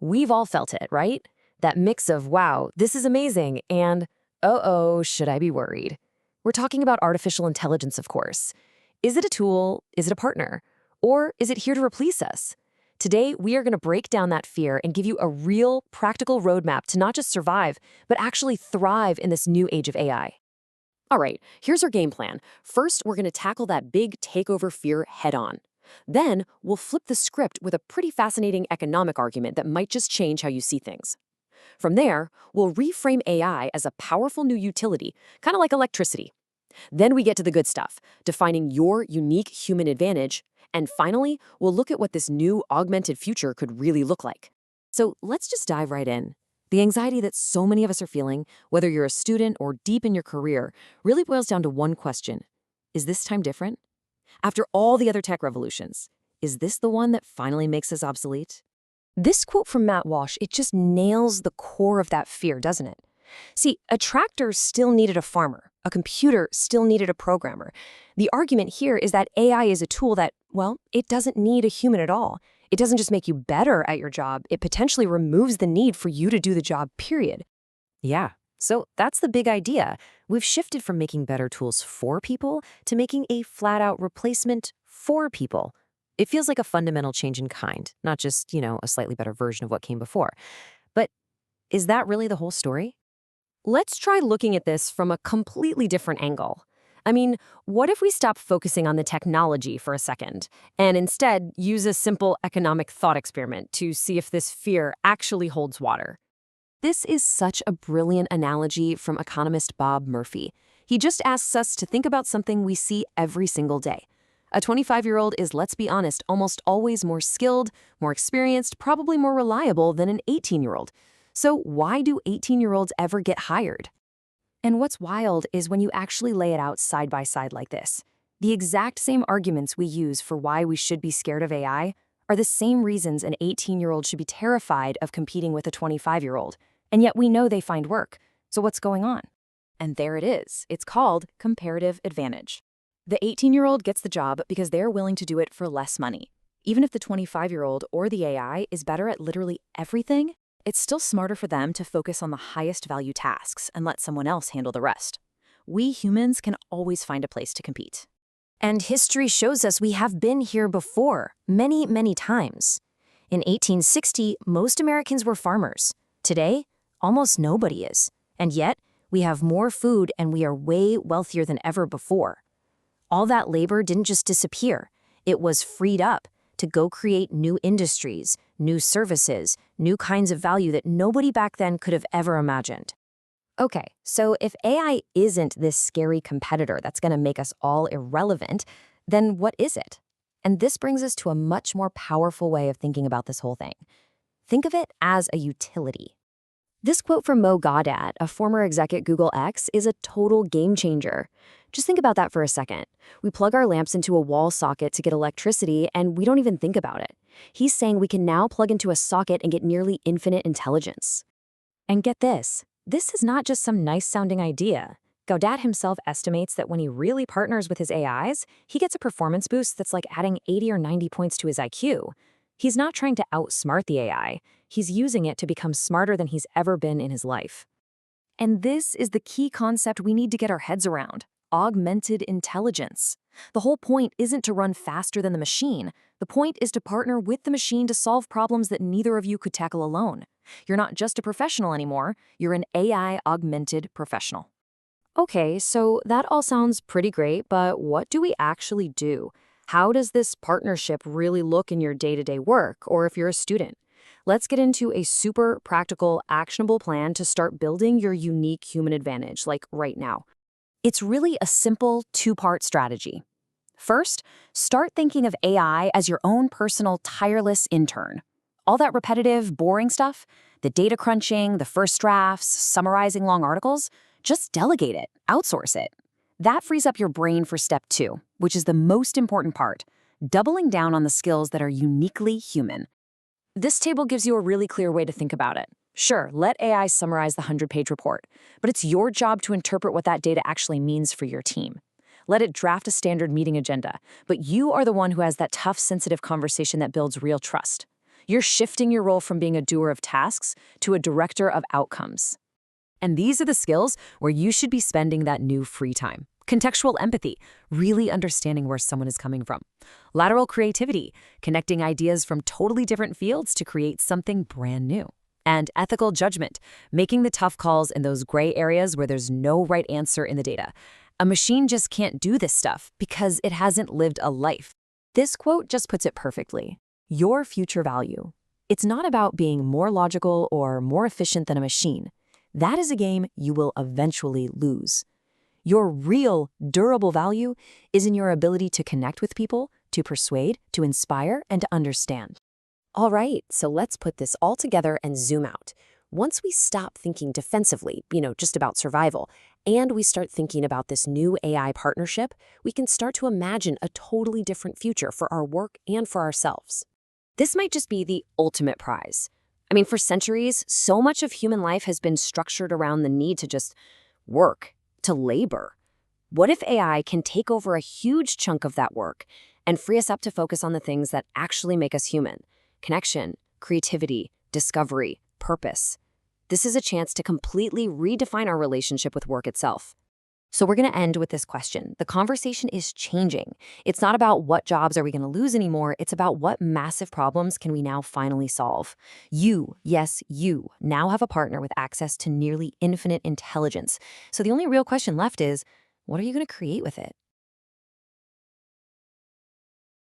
We've all felt it, right? That mix of, wow, this is amazing, and, oh, should I be worried? We're talking about artificial intelligence, of course. Is it a tool? Is it a partner? Or is it here to replace us? Today, we are going to break down that fear and give you a real, practical roadmap to not just survive, but actually thrive in this new age of AI. All right, here's our game plan. First, we're going to tackle that big takeover fear head on. Then, we'll flip the script with a pretty fascinating economic argument that might just change how you see things. From there, we'll reframe AI as a powerful new utility, kind of like electricity. Then we get to the good stuff, defining your unique human advantage. And finally, we'll look at what this new augmented future could really look like. So let's just dive right in. The anxiety that so many of us are feeling, whether you're a student or deep in your career, really boils down to one question. Is this time different? After all the other tech revolutions, is this the one that finally makes us obsolete? This quote from Matt Walsh, it just nails the core of that fear, doesn't it? See, a tractor still needed a farmer. A computer still needed a programmer. The argument here is that AI is a tool that, well, it doesn't need a human at all. It doesn't just make you better at your job, it potentially removes the need for you to do the job, period. Yeah, so that's the big idea. We've shifted from making better tools for people to making a flat-out replacement for people. It feels like a fundamental change in kind, not just, a slightly better version of what came before. But is that really the whole story? Let's try looking at this from a completely different angle. I mean, what if we stop focusing on the technology for a second and instead use a simple economic thought experiment to see if this fear actually holds water? This is such a brilliant analogy from economist Bob Murphy. He just asks us to think about something we see every single day. A 25-year-old is, let's be honest, almost always more skilled, more experienced, probably more reliable than an 18-year-old. So why do 18-year-olds ever get hired? And what's wild is when you actually lay it out side by side like this. The exact same arguments we use for why we should be scared of AI are the same reasons an 18-year-old should be terrified of competing with a 25-year-old. And yet we know they find work. So what's going on? And there it is. It's called comparative advantage. The 18-year-old gets the job because they're willing to do it for less money. Even if the 25-year-old or the AI is better at literally everything, it's still smarter for them to focus on the highest value tasks and let someone else handle the rest. We humans can always find a place to compete. And history shows us we have been here before, many, many times. In 1860, most Americans were farmers. Today, almost nobody is. And yet, we have more food and we are way wealthier than ever before. All that labor didn't just disappear. It was freed up to go create new industries, new services, new kinds of value that nobody back then could have ever imagined. Okay, so if AI isn't this scary competitor that's going to make us all irrelevant, then what is it? And this brings us to a much more powerful way of thinking about this whole thing. Think of it as a utility. This quote from Gawdat, a former exec at Google X, is a total game changer. Just think about that for a second. We plug our lamps into a wall socket to get electricity, and we don't even think about it. He's saying we can now plug into a socket and get nearly infinite intelligence. And get this is not just some nice-sounding idea. Gawdat himself estimates that when he really partners with his AIs, he gets a performance boost that's like adding 80 or 90 points to his IQ. He's not trying to outsmart the AI. He's using it to become smarter than he's ever been in his life. And this is the key concept we need to get our heads around: augmented intelligence. The whole point isn't to run faster than the machine. The point is to partner with the machine to solve problems that neither of you could tackle alone. You're not just a professional anymore, you're an AI-augmented professional. Okay, so that all sounds pretty great, but what do we actually do? How does this partnership really look in your day-to-day work, or if you're a student? Let's get into a super practical, actionable plan to start building your unique human advantage, like right now. It's really a simple two-part strategy. First, start thinking of AI as your own personal tireless intern. All that repetitive, boring stuff, the data crunching, the first drafts, summarizing long articles, just delegate it, outsource it. That frees up your brain for step 2, which is the most important part, doubling down on the skills that are uniquely human. This table gives you a really clear way to think about it. Sure, let AI summarize the 100-page report, but it's your job to interpret what that data actually means for your team. Let it draft a standard meeting agenda, but you are the one who has that tough, sensitive conversation that builds real trust. You're shifting your role from being a doer of tasks to a director of outcomes. And these are the skills where you should be spending that new free time. Contextual empathy, really understanding where someone is coming from. Lateral creativity, connecting ideas from totally different fields to create something brand new. And ethical judgment, making the tough calls in those gray areas where there's no right answer in the data. A machine just can't do this stuff because it hasn't lived a life. This quote just puts it perfectly. Your future value. It's not about being more logical or more efficient than a machine. That is a game you will eventually lose. Your real, durable value is in your ability to connect with people, to persuade, to inspire, and to understand. All right, so let's put this all together and zoom out. Once we stop thinking defensively, just about survival, and we start thinking about this new AI partnership, we can start to imagine a totally different future for our work and for ourselves. This might just be the ultimate prize. For centuries, so much of human life has been structured around the need to just work, to labor. What if AI can take over a huge chunk of that work and free us up to focus on the things that actually make us human? Connection, creativity, discovery, purpose. This is a chance to completely redefine our relationship with work itself. So we're going to end with this question. The conversation is changing. It's not about what jobs are we going to lose anymore. It's about what massive problems can we now finally solve. You, yes, you, now have a partner with access to nearly infinite intelligence. So the only real question left is, what are you going to create with it?